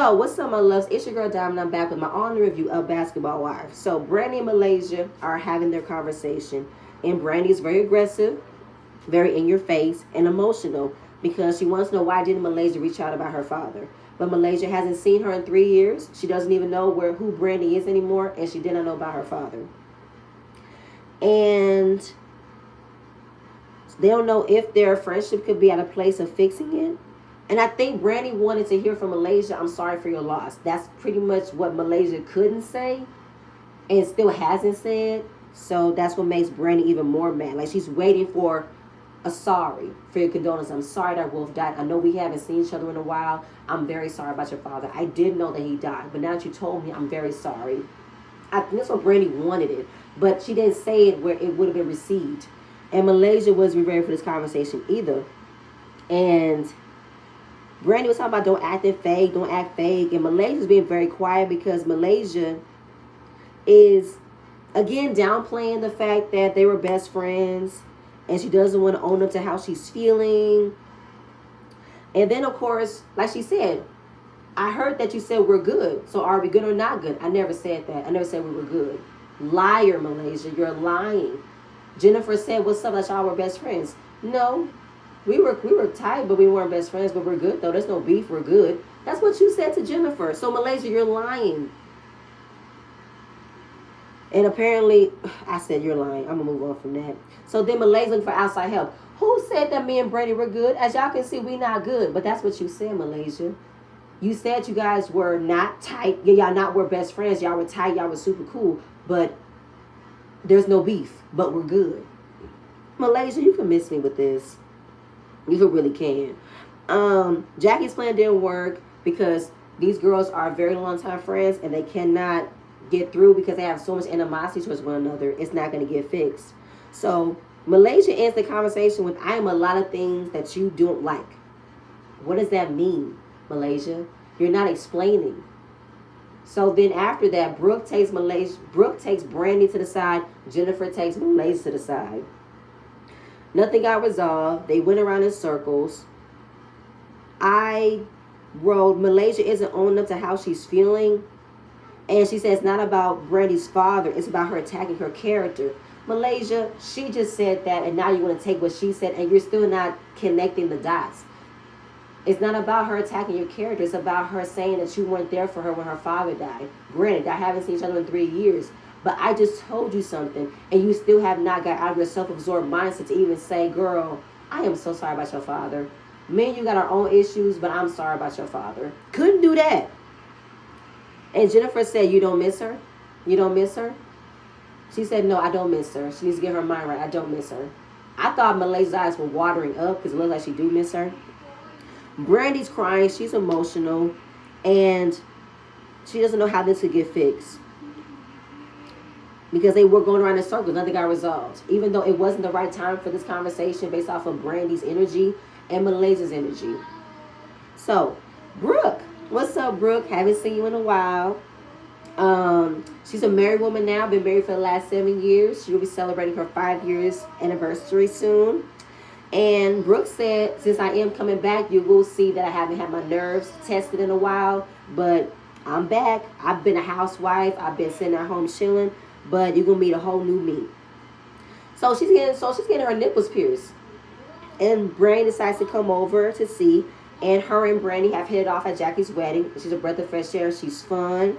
So, what's up, my loves? It's your girl Diamond. I'm back with my honor review of Basketball Wives. So, Brandy and Malaysia are having their conversation, and Brandy is very aggressive, very in your face, and emotional because she wants to know why didn't Malaysia reach out about her father. But Malaysia hasn't seen her in 3 years. She doesn't even know who Brandy is anymore, and she didn't know about her father. And they don't know if their friendship could be at a place of fixing it. And I think Brandy wanted to hear from Malaysia, I'm sorry for your loss. That's pretty much what Malaysia couldn't say and still hasn't said. So that's what makes Brandy even more mad. Like, she's waiting for a sorry, for your condolences. I'm sorry that Wolf died. I know we haven't seen each other in a while. I'm very sorry about your father. I did know that he died, but now that you told me, I'm very sorry. I think that's what Brandy wanted it, but she didn't say it where it would have been received. And Malaysia wasn't ready for this conversation either. And Brandy was talking about don't act fake. And Malaysia's being very quiet because Malaysia is, again, downplaying the fact that they were best friends. And she doesn't want to own up to how she's feeling. And then, of course, like she said, I heard that you said we're good. So are we good or not good? I never said that. I never said we were good. Liar, Malaysia. You're lying. Jennifer said, what's up, that y'all were best friends? No. We were tight, but we weren't best friends, but we're good, though. There's no beef. We're good. That's what you said to Jennifer. So, Malaysia, you're lying. And apparently, I said you're lying. I'm going to move on from that. So, then Malaysia looking for outside help. Who said that me and Brandy were good? As y'all can see, we not good. But that's what you said, Malaysia. You said you guys were not tight. Yeah, y'all not were best friends. Y'all were tight. Y'all were super cool. But there's no beef. But we're good. Malaysia, you can miss me with this. You really can. Jackie's plan didn't work because these girls are very long time friends and they cannot get through because they have so much animosity towards one another. It's not going to get fixed. So Malaysia ends the conversation with, I am a lot of things that you don't like. What does that mean, Malaysia? You're not explaining. So then after that, Brooke takes Brandy to the side. Jennifer takes Malaysia to the side. Nothing got resolved. They went around in circles. I wrote, Malaysia isn't owning up to how she's feeling. And she says it's not about Brandy's father. It's about her attacking her character. Malaysia, she just said that, and now you want to take what she said, and you're still not connecting the dots. It's not about her attacking your character. It's about her saying that you weren't there for her when her father died. Granted, I haven't seen each other in 3 years. But I just told you something, and you still have not got out of your self-absorbed mindset to even say, girl, I am so sorry about your father. Me and you got our own issues, but I'm sorry about your father. Couldn't do that. And Jennifer said, you don't miss her? You don't miss her? She said, no, I don't miss her. She needs to get her mind right. I don't miss her. I thought Malaysia's eyes were watering up because it looks like she do miss her. Brandy's crying. She's emotional. And she doesn't know how this could get fixed. Because they were going around in circles. Nothing got resolved. Even though it wasn't the right time for this conversation based off of Brandy's energy and Malaysia's energy. So, Brooke. What's up, Brooke? Haven't seen you in a while. She's a married woman now. Been married for the last 7 years. She will be celebrating her 5 years anniversary soon. And Brooke said, since I am coming back, you will see that I haven't had my nerves tested in a while. But I'm back. I've been a housewife. I've been sitting at home chilling. But you're gonna meet a whole new me. So she's getting her nipples pierced. And Brandy decides to come over to see. And her and Brandy have hit it off at Jackie's wedding. She's a breath of fresh air. She's fun.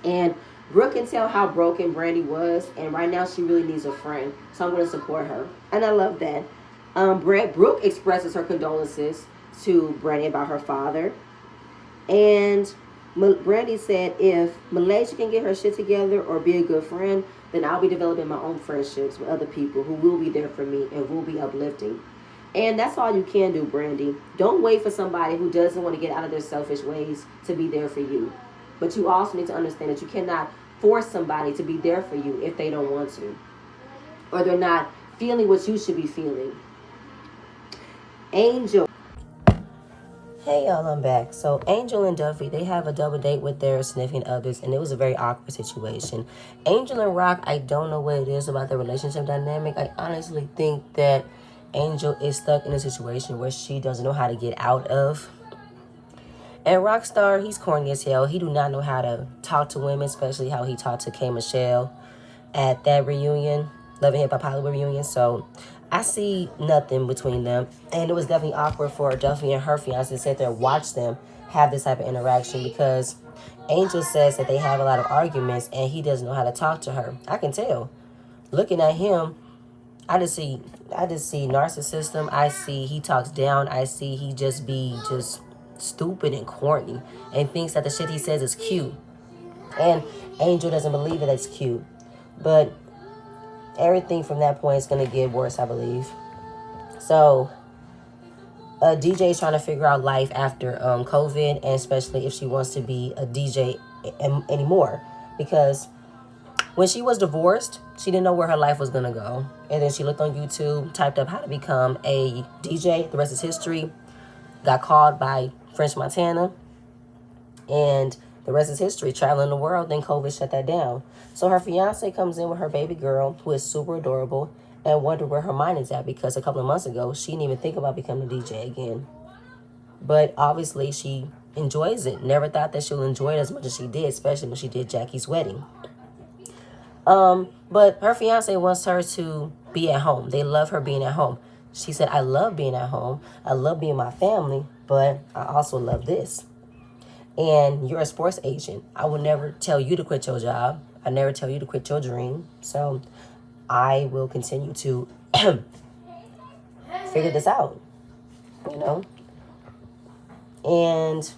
And Brooke can tell how broken Brandy was. And right now she really needs a friend. So I'm going to support her. And I love that. Brooke expresses her condolences to Brandy about her father. And Brandy said, if Malaysia can get her shit together or be a good friend, then I'll be developing my own friendships with other people who will be there for me and will be uplifting. And that's all you can do, Brandy. Don't wait for somebody who doesn't want to get out of their selfish ways to be there for you. But you also need to understand that you cannot force somebody to be there for you if they don't want to. Or they're not feeling what you should be feeling. Angel. Hey y'all, I'm back. So Angel and Duffy, they have a double date with their significant others, and it was a very awkward situation. Angel and Rock, I don't know what it is about their relationship dynamic. I honestly think that Angel is stuck in a situation where she doesn't know how to get out of. And Rockstar, he's corny as hell. He do not know how to talk to women, especially how he talked to K. Michelle at that reunion, Love and Hip Hop Hollywood reunion. So I see nothing between them. And it was definitely awkward for Duffy and her fiance to sit there and watch them have this type of interaction, because Angel says that they have a lot of arguments and he doesn't know how to talk to her. I can tell. Looking at him, I just see narcissism. I see he talks down. I see he just be just stupid and corny and thinks that the shit he says is cute. And Angel doesn't believe that it's cute. But everything from that point is going to get worse, I believe. So DJ is trying to figure out life after COVID, and especially if she wants to be a DJ anymore. Because when she was divorced, she didn't know where her life was going to go. And then she looked on YouTube, typed up how to become a DJ. The rest is history. Got called by French Montana. And the rest is history. Traveling the world, then COVID shut that down. So her fiance comes in with her baby girl, who is super adorable, and wonder where her mind is at, because a couple of months ago, she didn't even think about becoming a DJ again. But obviously, she enjoys it. Never thought that she'll enjoy it as much as she did, especially when she did Jackie's wedding. But her fiance wants her to be at home. They love her being at home. She said, I love being at home. I love being my family, but I also love this. And you're a sports agent. I will never tell you to quit your job. I never tell you to quit your dream. So I will continue to figure this out, you know? And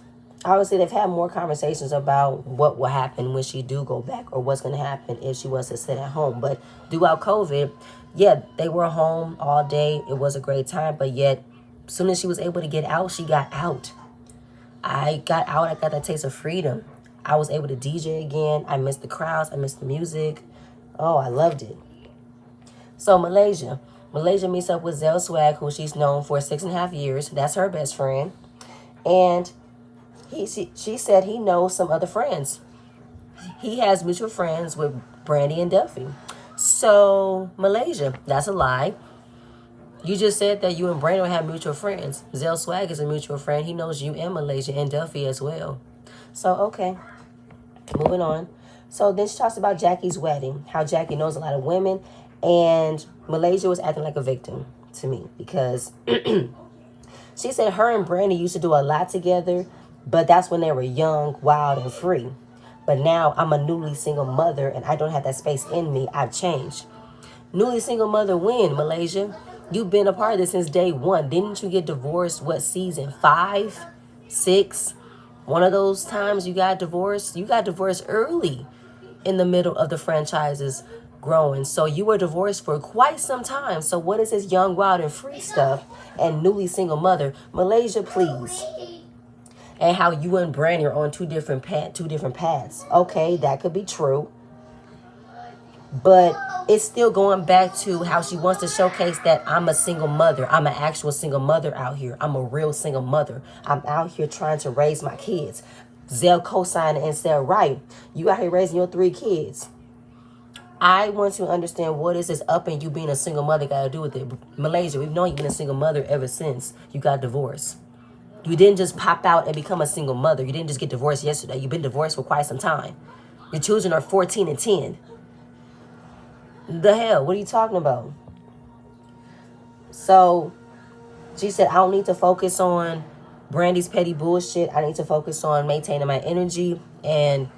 obviously they've had more conversations about what will happen when she do go back, or what's going to happen if she was to sit at home. But throughout COVID, yeah, they were home all day. It was a great time. But yet, as soon as she was able to get out, she got out. I got out. I got that taste of freedom. I was able to DJ again. I missed the crowds. I missed the music. Oh, I loved it. So Malaysia meets up with Zell Swag, who she's known for 6.5 years. That's her best friend. And she said he knows some other friends. He has mutual friends with Brandy and Duffy. So Malaysia, that's a lie. You just said that you and Brandy don't have mutual friends. Zell Swag is a mutual friend. He knows you and Malaysia and Duffy as well. So, okay. Moving on. So then she talks about Jackie's wedding. How Jackie knows a lot of women. And Malaysia was acting like a victim to me. Because she said her and Brandy used to do a lot together. But that's when they were young, wild, and free. But now I'm a newly single mother. And I don't have that space in me. I've changed. Newly single mother when, Malaysia? You've been a part of this since day one. Didn't you get divorced, season 5, 6? One of those times you got divorced. You got divorced early in the middle of the franchise's growing. So you were divorced for quite some time. So what is this young, wild, and free stuff and newly single mother? Malaysia, please. And how you and Brandy are on two different paths. Okay, that could be true. But it's still going back to how she wants to showcase that I'm a single mother. I'm an actual single mother out here. I'm a real single mother. I'm out here trying to raise my kids. Zell co-signed and said, right, you out here raising your 3 kids. I want to understand what is this up and you being a single mother got to do with it. Malaysia, we've known you've been a single mother ever since you got divorced. You didn't just pop out and become a single mother. You didn't just get divorced yesterday. You've been divorced for quite some time. Your children are 14 and 10. The hell? What are you talking about? So she said, I don't need to focus on Brandy's petty bullshit. I need to focus on maintaining my energy and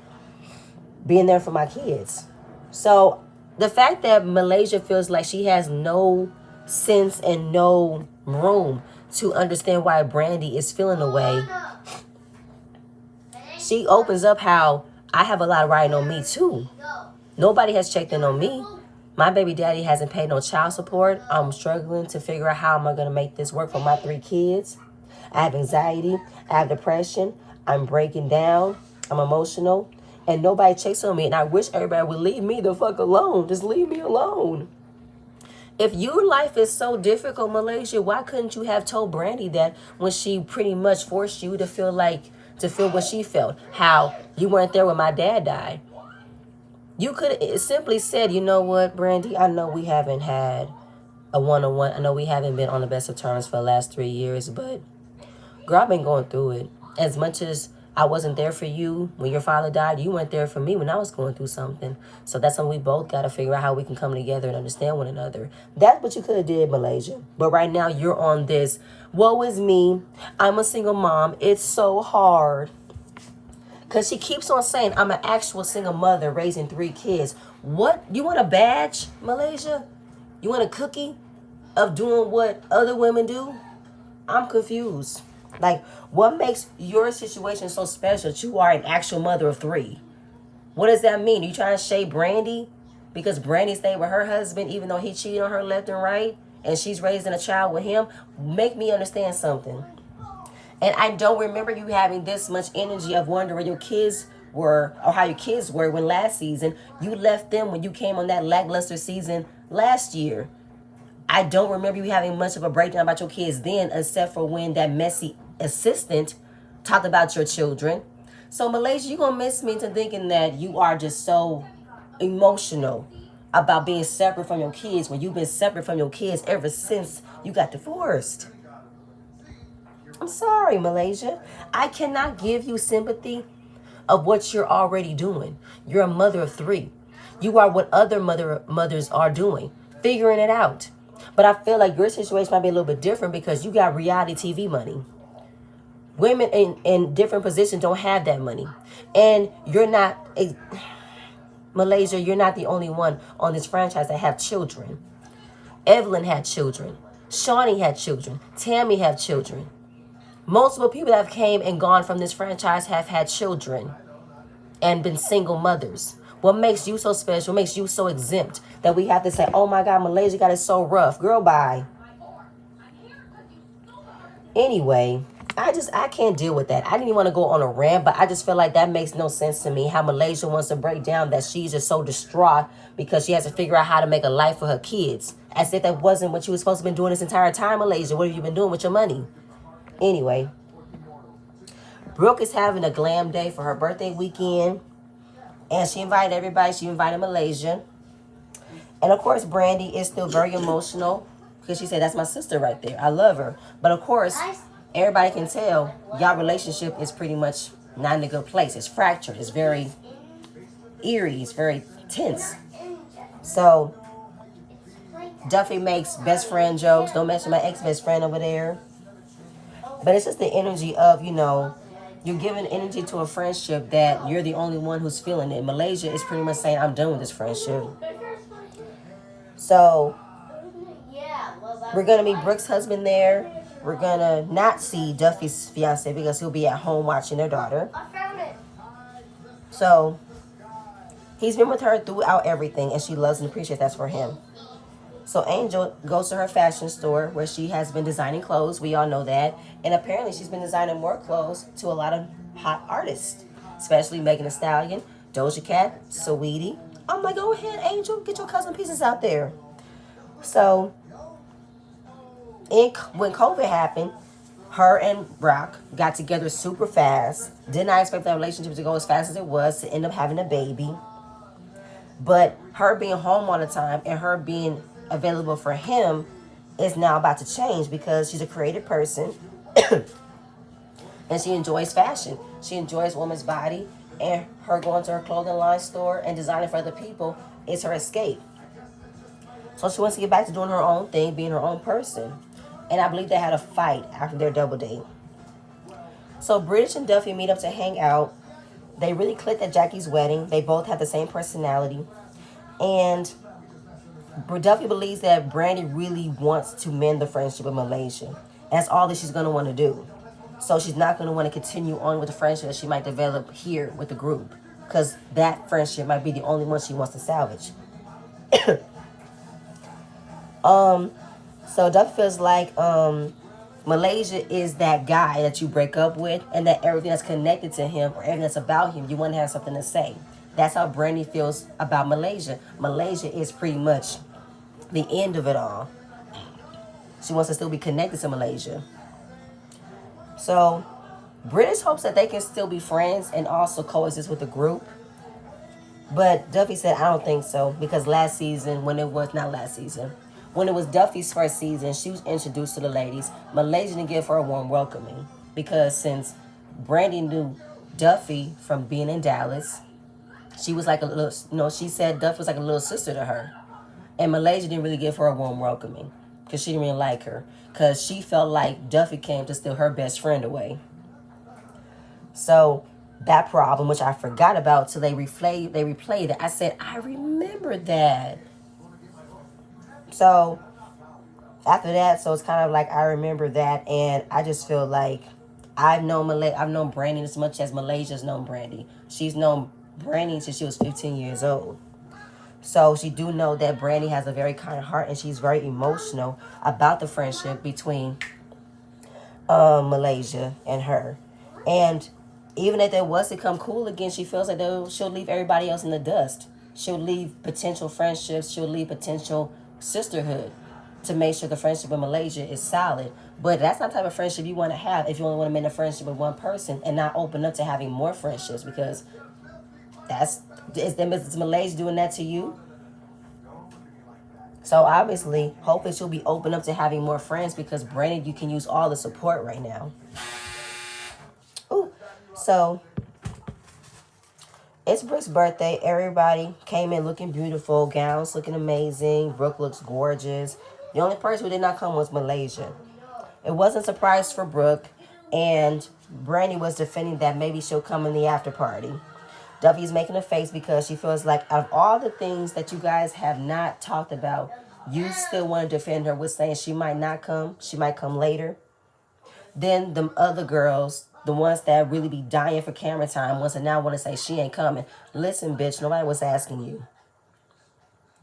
being there for my kids. So the fact that Malaysia feels like she has no sense and no room to understand why Brandy is feeling away, she opens up how I have a lot riding on me too. Nobody has checked in on me. My baby daddy hasn't paid no child support. I'm struggling to figure out how am I going to make this work for my 3 kids. I have anxiety. I have depression. I'm breaking down. I'm emotional. And nobody checks on me. And I wish everybody would leave me the fuck alone. Just leave me alone. If your life is so difficult, Malaysia, why couldn't you have told Brandy that when she pretty much forced you to feel what she felt? How you weren't there when my dad died. You could have simply said, you know what, Brandy, I know we haven't had a one-on-one. I know we haven't been on the best of terms for the last 3 years, but girl, I've been going through it. As much as I wasn't there for you when your father died, you weren't there for me when I was going through something. So that's something we both got to figure out how we can come together and understand one another. That's what you could have did, Malaysia. But right now you're on this, woe is me, I'm a single mom, it's so hard. Because she keeps on saying, I'm an actual single mother raising 3 kids. What? You want a badge, Malaysia? You want a cookie of doing what other women do? I'm confused. Like, what makes your situation so special that you are an actual mother of 3? What does that mean? Are you trying to shade Brandy? Because Brandy stayed with her husband even though he cheated on her left and right, and she's raising a child with him? Make me understand something. And I don't remember you having this much energy of wondering where your kids were or how your kids were when last season. You left them when you came on that lackluster season last year. I don't remember you having much of a breakdown about your kids then, except for when that messy assistant talked about your children. So, Malaysia, you're going to miss me into thinking that you are just so emotional about being separate from your kids when you've been separate from your kids ever since you got divorced. I'm sorry, Malaysia. I cannot give you sympathy of what you're already doing. You're a mother of 3. You are what other mothers are doing, figuring it out. But I feel like your situation might be a little bit different because you got reality TV money. Women in different positions don't have that money. And you're not, Malaysia, you're not the only one on this franchise that have children. Evelyn had children. Shawnee had children. Tammy had children. Multiple people that have came and gone from this franchise have had children and been single mothers. What makes you so special? What makes you so exempt that we have to say, oh my God, Malaysia got it so rough. Girl, bye. Anyway, I can't deal with that. I didn't even want to go on a rant, but I just feel like that makes no sense to me. How Malaysia wants to break down that she's just so distraught because she has to figure out how to make a life for her kids. As if that wasn't what you were supposed to have been doing this entire time, Malaysia. What have you been doing with your money? Anyway, Brooke is having a glam day for her birthday weekend. And she invited everybody. She invited Malaysia. And of course, Brandy is still very emotional because she said, that's my sister right there. I love her. But of course, everybody can tell y'all relationship is pretty much not in a good place. It's fractured. It's very eerie. It's very tense. So Duffy makes best friend jokes. Don't mention my ex-best friend over there. But it's just the energy of, you're giving energy to a friendship that you're the only one who's feeling it. Malaysia is pretty much saying, I'm done with this friendship. So we're going to meet Brooke's husband there. We're going to not see Duffy's fiance because he'll be at home watching their daughter. So he's been with her throughout everything, and she loves and appreciates that for him. So Angel goes to her fashion store where she has been designing clothes. We all know that. And apparently she's been designing more clothes to a lot of hot artists, especially Megan Thee Stallion, Doja Cat, Saweetie. I'm like, go ahead, Angel, get your cousin pieces out there. So when COVID happened, her and Brock got together super fast. Did not expect that relationship to go as fast as it was, to end up having a baby. But her being home all the time and her being available for him is now about to change because she's a creative person and she enjoys fashion. She enjoys woman's body, and her going to her clothing line store and designing for other people is her escape. So she wants to get back to doing her own thing, being her own person. And I believe they had a fight after their double date. So British and Duffy meet up to hang out. They really clicked at Jackie's wedding. They both have the same personality. And Duffy believes that Brandy really wants to mend the friendship with Malaysia. That's all that she's going to want to do. So she's not going to want to continue on with the friendship that she might develop here with the group, because that friendship might be the only one she wants to salvage. So Duffy feels like Malaysia is that guy that you break up with, and that everything that's connected to him or everything that's about him, you want to have something to say. That's how Brandy feels about Malaysia. Malaysia is pretty much the end of it all. She wants to still be connected to Malaysia. So British hopes that they can still be friends and also coexist with the group. But Duffy said, I don't think so, because last season, when it was Duffy's first season, she was introduced to the ladies. Malaysia didn't give her a warm welcoming because since Brandy knew Duffy from being in Dallas. She was like a little, she said Duffy was like a little sister to her. And Malaysia didn't really give her a warm welcoming because she didn't really like her. Because she felt like Duffy came to steal her best friend away. So that problem, which I forgot about till they replayed it. I said, I remember that. So after that, so it's kind of like I remember that, and I just feel like I've known Brandy as much as Malaysia's known Brandy. She's known Brandy since she was 15 years old. So she do know that Brandy has a very kind heart, and she's very emotional about the friendship between Malaysia and her. And even if they was to come cool again, she feels like she'll leave everybody else in the dust. She'll leave potential friendships. She'll leave potential sisterhood to make sure the friendship with Malaysia is solid. But that's not the type of friendship you want to have if you only want to make a friendship with one person and not open up to having more friendships, because is Malaysia doing that to you? So obviously, hopefully she'll be open up to having more friends, because Brandon, you can use all the support right now. Ooh, so it's Brooke's birthday. Everybody came in looking beautiful, gowns looking amazing. Brooke looks gorgeous. The only person who did not come was Malaysia. It wasn't a surprise for Brooke, and Brandy was defending that maybe she'll come in the after party. Duffy's making a face because she feels like out of all the things that you guys have not talked about, you still want to defend her with saying she might not come. She might come later. Then the other girls, the ones that really be dying for camera time, ones that now want to say she ain't coming. Listen, bitch, nobody was asking you.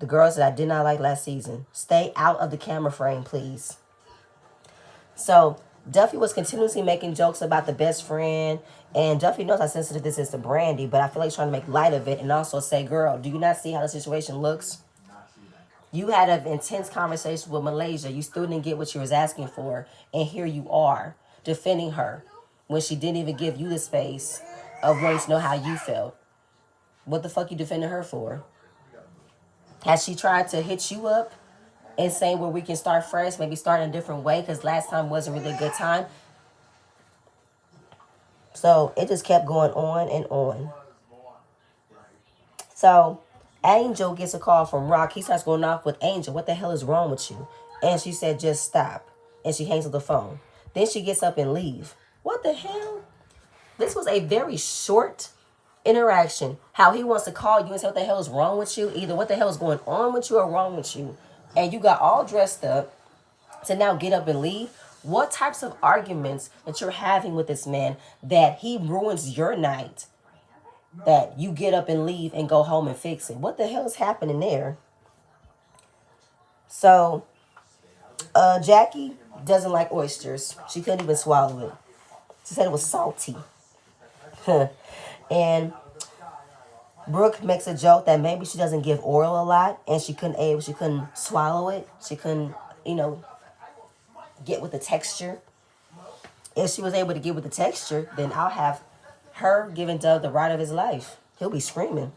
The girls that I did not like last season, stay out of the camera frame, please. So Duffy was continuously making jokes about the best friend, and Duffy knows how sensitive this is to Brandy, but I feel like he's trying to make light of it and also say, girl, do you not see how the situation looks? You had an intense conversation with Malaysia. You still didn't get what you was asking for, and here you are defending her when she didn't even give you the space of wanting to know how you felt. What the fuck you defending her for? Has she tried to hit you up and saying where we can start fresh, maybe start in a different way, because last time wasn't really a good time? So it just kept going on and on. So Angel gets a call from Rock. He starts going off with Angel. What the hell is wrong with you? And she said, just stop. And she hangs up the phone. Then she gets up and leave. What the hell? This was a very short interaction. How he wants to call you and say what the hell is wrong with you. Either what the hell is going on with you or wrong with you. And you got all dressed up to now get up and leave. What types of arguments that you're having with this man that he ruins your night, that you get up and leave and go home and fix it? What the hell is happening there? So Jackie doesn't like oysters. She couldn't even swallow it. She said it was salty. And Brooke makes a joke that maybe she doesn't give oral a lot, and she couldn't swallow it. She couldn't, get with the texture. If she was able to get with the texture, then I'll have her giving Doug the ride of his life. He'll be screaming.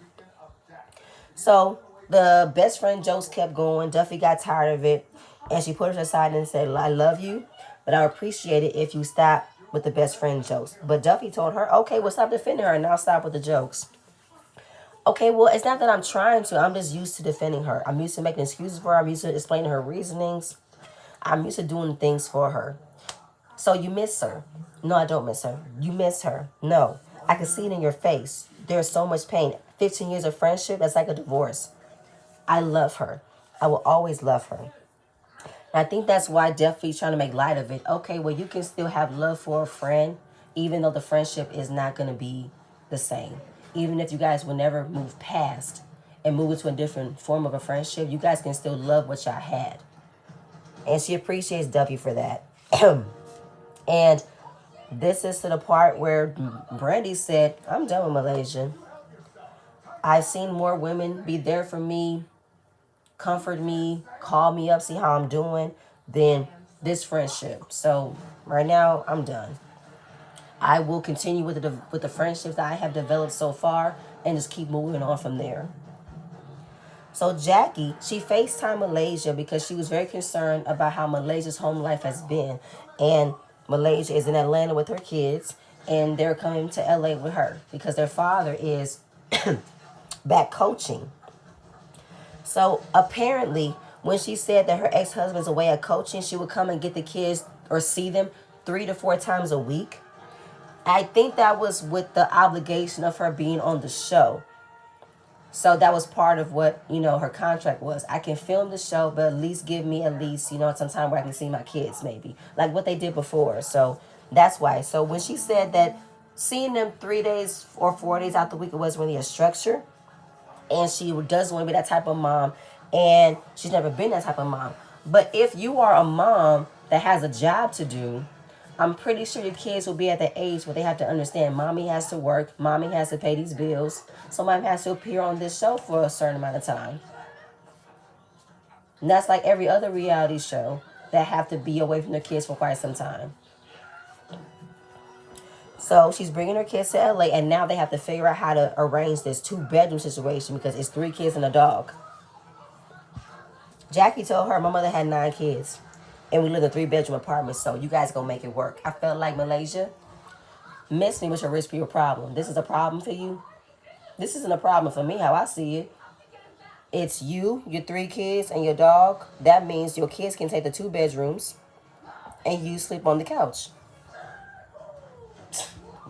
So the best friend jokes kept going. Duffy got tired of it, and she put her aside and said, I love you, but I would appreciate it if you stop with the best friend jokes. But Duffy told her, okay, well, stop defending her and I'll stop with the jokes. Okay, well, it's not that I'm trying to. I'm just used to defending her. I'm used to making excuses for her. I'm used to explaining her reasonings. I'm used to doing things for her. So you miss her. No, I don't miss her. You miss her. No. I can see it in your face. There's so much pain. 15 years of friendship, that's like a divorce. I love her. I will always love her. And I think that's why Duffy's trying to make light of it. Okay, well, you can still have love for a friend, even though the friendship is not going to be the same. Even if you guys will never move past and move into a different form of a friendship, you guys can still love what y'all had. And she appreciates Duffy for that. And this is to the part where Brandy said, I'm done with Malaysia. I've seen more women be there for me, comfort me, call me up, see how I'm doing, than this friendship. So right now, I'm done. I will continue with the friendships that I have developed so far and just keep moving on from there. So Jackie, she FaceTimed Malaysia because she was very concerned about how Malaysia's home life has been. And Malaysia is in Atlanta with her kids. and they're coming to LA with her because their father is back coaching. So apparently, when she said that her ex-husband's away at coaching, she would come and get the kids or see them 3 to 4 times a week. I think that was with the obligation of her being on the show. So that was part of what, her contract was. I can film the show, but at least give me some time where I can see my kids, maybe. Like what they did before. So that's why. So when she said that seeing them 3 days or 4 days out the week, it wasn't really a structure. And she doesn't want to be that type of mom. And she's never been that type of mom. But if you are a mom that has a job to do, I'm pretty sure your kids will be at the age where they have to understand mommy has to work, mommy has to pay these bills, so mommy has to appear on this show for a certain amount of time. And that's like every other reality show that have to be away from their kids for quite some time. So she's bringing her kids to LA, and now they have to figure out how to arrange this 2-bedroom situation because it's 3 kids and a dog. Jackie told her my mother had 9 kids, and we live in a 3-bedroom apartment, so you guys gonna make it work. I felt like, Malaysia, miss me with your rich people problem. This is a problem for you. This isn't a problem for me, how I see it. It's you, your 3 kids, and your dog. That means your kids can take the 2 bedrooms, and you sleep on the couch.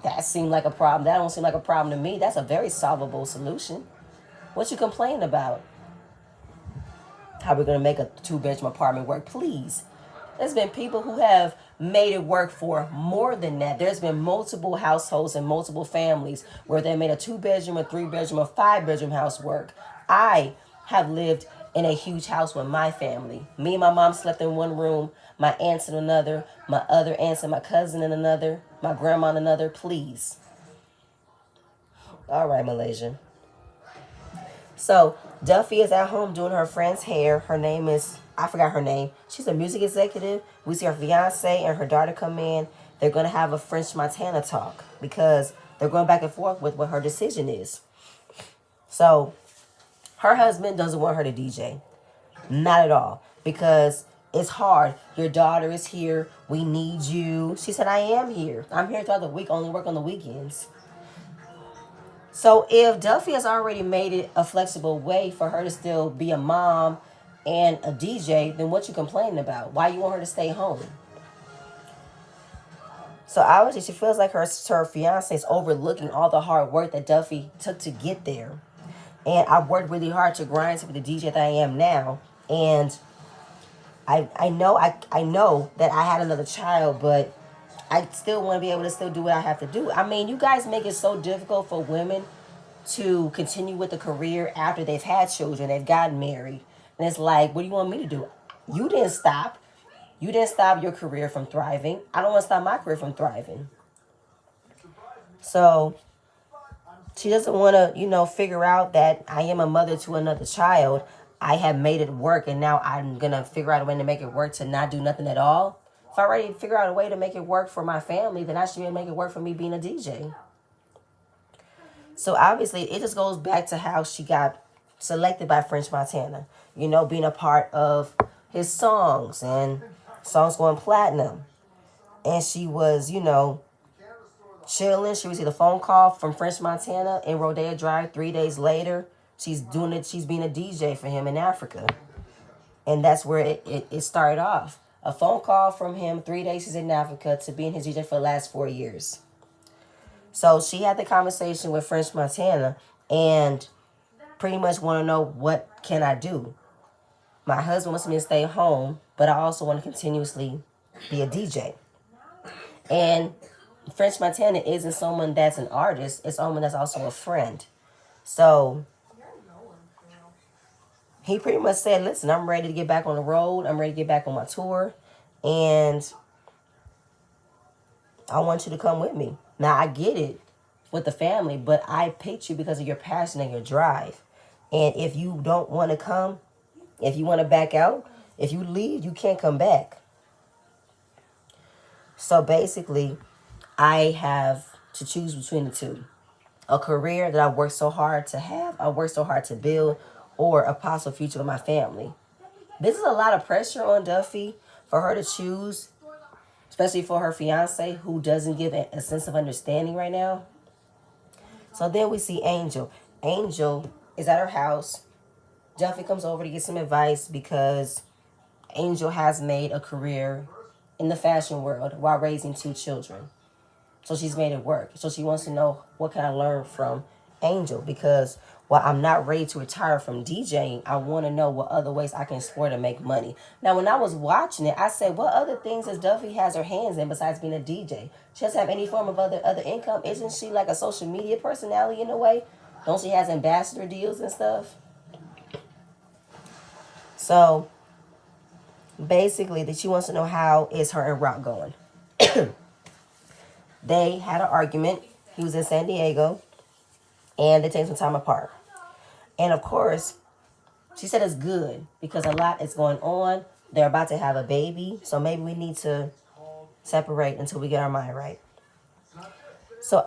That seemed like a problem. That don't seem like a problem to me. That's a very solvable solution. What you complaining about? How we're going to make a 2-bedroom apartment work? Please. There's been people who have made it work for more than that. There's been multiple households and multiple families where they made a 2-bedroom, a 3-bedroom, a 5-bedroom house work. I have lived in a huge house with my family. Me and my mom slept in one room, my aunts in another, my other aunts and my cousin in another, my grandma in another. Please. All right, Malaysia. So Duffy is at home doing her friend's hair. Her name is, I forgot her name. She's a music executive. We see her fiance and her daughter come in. They're going to have a French Montana talk because they're going back and forth with what her decision is. So her husband doesn't want her to DJ. Not at all. Because it's hard. Your daughter is here. We need you. She said, I am here. I'm here throughout the week. Only work on the weekends. So if Duffy has already made it a flexible way for her to still be a mom and a DJ, then what you complaining about? Why you want her to stay home? So obviously she feels like her fiance is overlooking all the hard work that Duffy took to get there. And I worked really hard to grind to be the DJ that I am now. And I know that I had another child, but I still want to be able to still do what I have to do. I mean, you guys make it so difficult for women to continue with the career after they've had children, they've gotten married. And it's like, what do you want me to do? You didn't stop. You didn't stop your career from thriving. I don't want to stop my career from thriving. So she doesn't want to, figure out that I am a mother to another child. I have made it work, and now I'm going to figure out a way to make it work to not do nothing at all. If I already figure out a way to make it work for my family, then I should be able to make it work for me being a DJ. So obviously, it just goes back to how she got selected by French Montana. Being a part of his songs and songs going platinum. And she was, chilling. She received a phone call from French Montana in Rodeo Drive 3 days later. She's doing it. She's being a DJ for him in Africa. And that's where it started off. A phone call from him 3 days he's in Africa to being his DJ for the last 4 years. So she had the conversation with French Montana and pretty much want to know, what can I do? My husband wants me to stay home, but I also want to continuously be a DJ. And French Montana isn't someone that's an artist. It's someone that's also a friend. So he pretty much said, listen, I'm ready to get back on the road. I'm ready to get back on my tour. And I want you to come with me. Now, I get it with the family, but I picked you because of your passion and your drive. And if you don't want to come, if you want to back out, if you leave, you can't come back. So basically, I have to choose between the two. A career that I worked so hard to have, I worked so hard to build, or a possible future with my family. This is a lot of pressure on Duffy for her to choose especially for her fiance who doesn't give a sense of understanding right now. So then we see Angel. Angel is at her house. Duffy comes over to get some advice because Angel has made a career in the fashion world while raising 2 children. So she's made it work. So she wants to know what can I learn from Angel, because while I'm not ready to retire from DJing, I want to know what other ways I can explore to make money. Now, when I was watching it, I said, what other things does Duffy has her hands in besides being a DJ? She doesn't have any form of other income. Isn't she like a social media personality in a way? Don't she has ambassador deals and stuff? So basically, that she wants to know how is her and Rock going. They had an argument. He was in San Diego, and they take some time apart. And of course, she said it's good because a lot is going on. They're about to have a baby, so maybe we need to separate until we get our mind right. So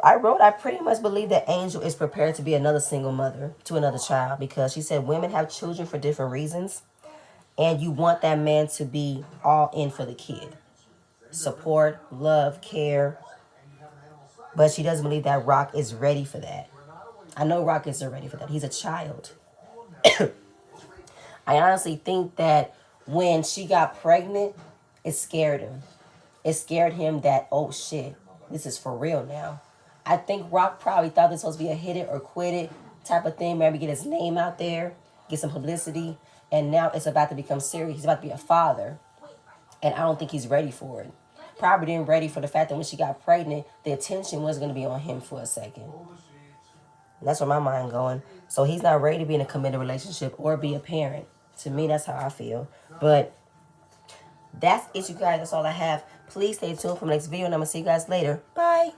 I pretty much believe that Angel is prepared to be another single mother to another child, because she said women have children for different reasons, and you want that man to be all in for the kid. Support, love, care. But she doesn't believe that Rock is ready for that. I know Rock isn't ready for that. He's a child. I honestly think that when she got pregnant, it scared him. It scared him that, oh shit, this is for real now. I think Rock probably thought this was supposed to be a hit it or quit it type of thing. Maybe get his name out there, get some publicity. And now it's about to become serious. He's about to be a father. And I don't think he's ready for it. Probably didn't ready for the fact that when she got pregnant, the attention was going to be on him for a second. And that's where my mind going. So he's not ready to be in a committed relationship or be a parent. To me, that's how I feel. But that's it, you guys. That's all I have. Please stay tuned for the next video, and I'm going to see you guys later. Bye.